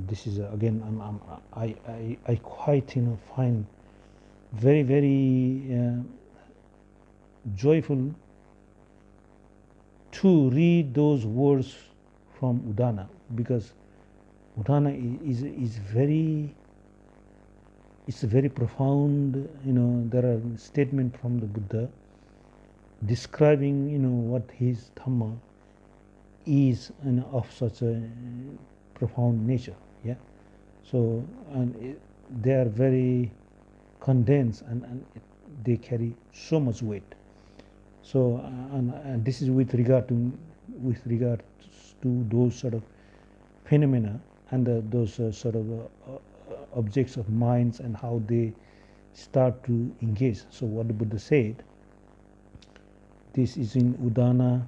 this is again I quite find very very joyful to read those words from Udana, because Udana is very, it's very profound. There are statements from the Buddha describing what his Dhamma is, of such a profound nature. Yeah. So they are very condensed, and they carry so much weight. So and this is with regard to those sort of phenomena and those sort of objects of minds and how they start to engage. So what the Buddha said, this is in Udana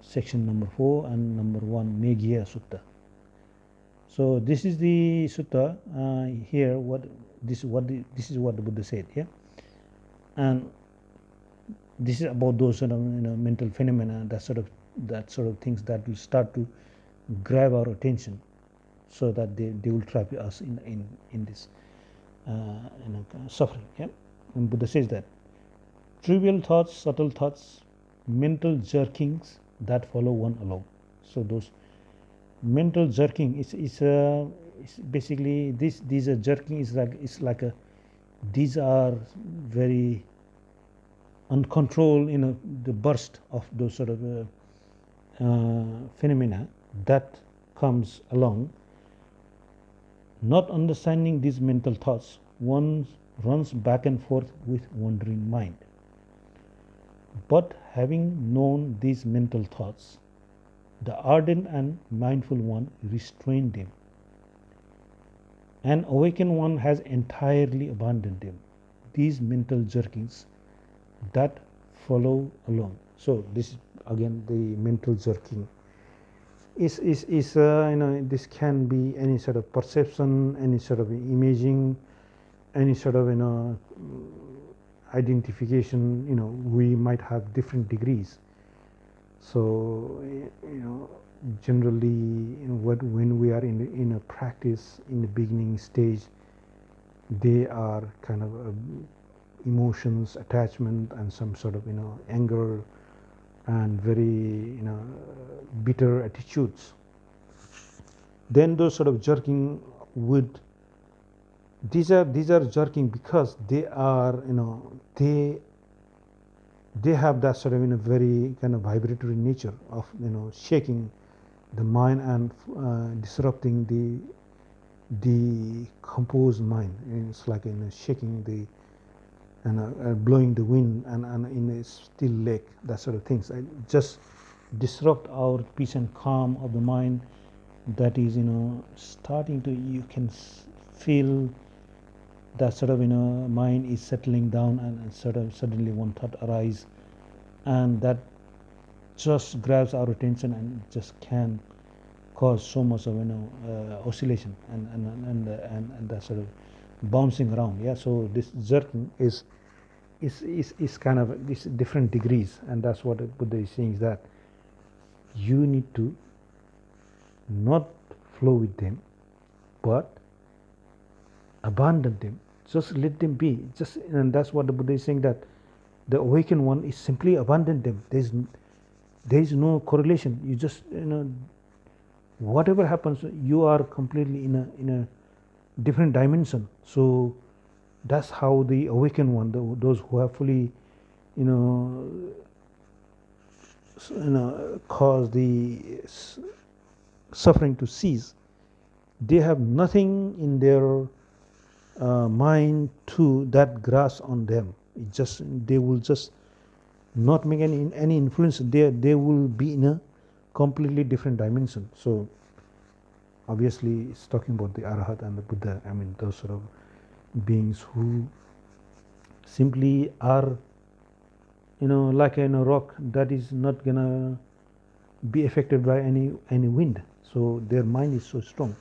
section number 4 and number 1, Meghiya Sutta. So this is the sutta here. This is what the Buddha said. Yeah, and this is about those sort of mental phenomena, that sort of things that will start to grab our attention, so that they will trap us in this suffering. Yeah, and Buddha says that trivial thoughts, subtle thoughts, mental jerkings that follow one alone. So those mental jerking is basically these are jerking is like these are very uncontrolled, the burst of those sort of phenomena that comes along. Not understanding these mental thoughts, one runs back and forth with wandering mind. But having known these mental thoughts, the ardent and mindful one restrained them. An awakened one has entirely abandoned them, these mental jerkings that follow along. So this is again the mental jerking. Is this can be any sort of perception, any sort of imaging, any sort of identification. We might have different degrees. So generally when we are in a practice in the beginning stage, they are kind of emotions, attachment, and some sort of anger and very bitter attitudes. Then those sort of jerking would, these are jerking because they are they have that sort of very kind of vibratory nature of shaking the mind and disrupting the composed mind. It's like shaking the blowing the wind and in a still lake, that sort of things. Just disrupt our peace and calm of the mind. That is starting to, you can feel that sort of mind is settling down, and sort of suddenly one thought arise, and that just grabs our attention and just can cause so much of oscillation and that sort of bouncing around. Yeah, so this jerking is kind of this different degrees, and that's what Buddha is saying, is that you need to not flow with them, but abandon them. Just let them be. And that's what the Buddha is saying, that the awakened one is simply abandon them. There is no correlation. You just whatever happens, you are completely in a different dimension. So that's how the awakened one, those who have fully caused the suffering to cease, they have nothing in their mind that grasp on them. They will just not make any influence. They will be in a completely different dimension. So obviously it's talking about the Arahat and the Buddha. I mean, those sort of beings who simply are like a rock that is not gonna be affected by any wind. So their mind is so strong.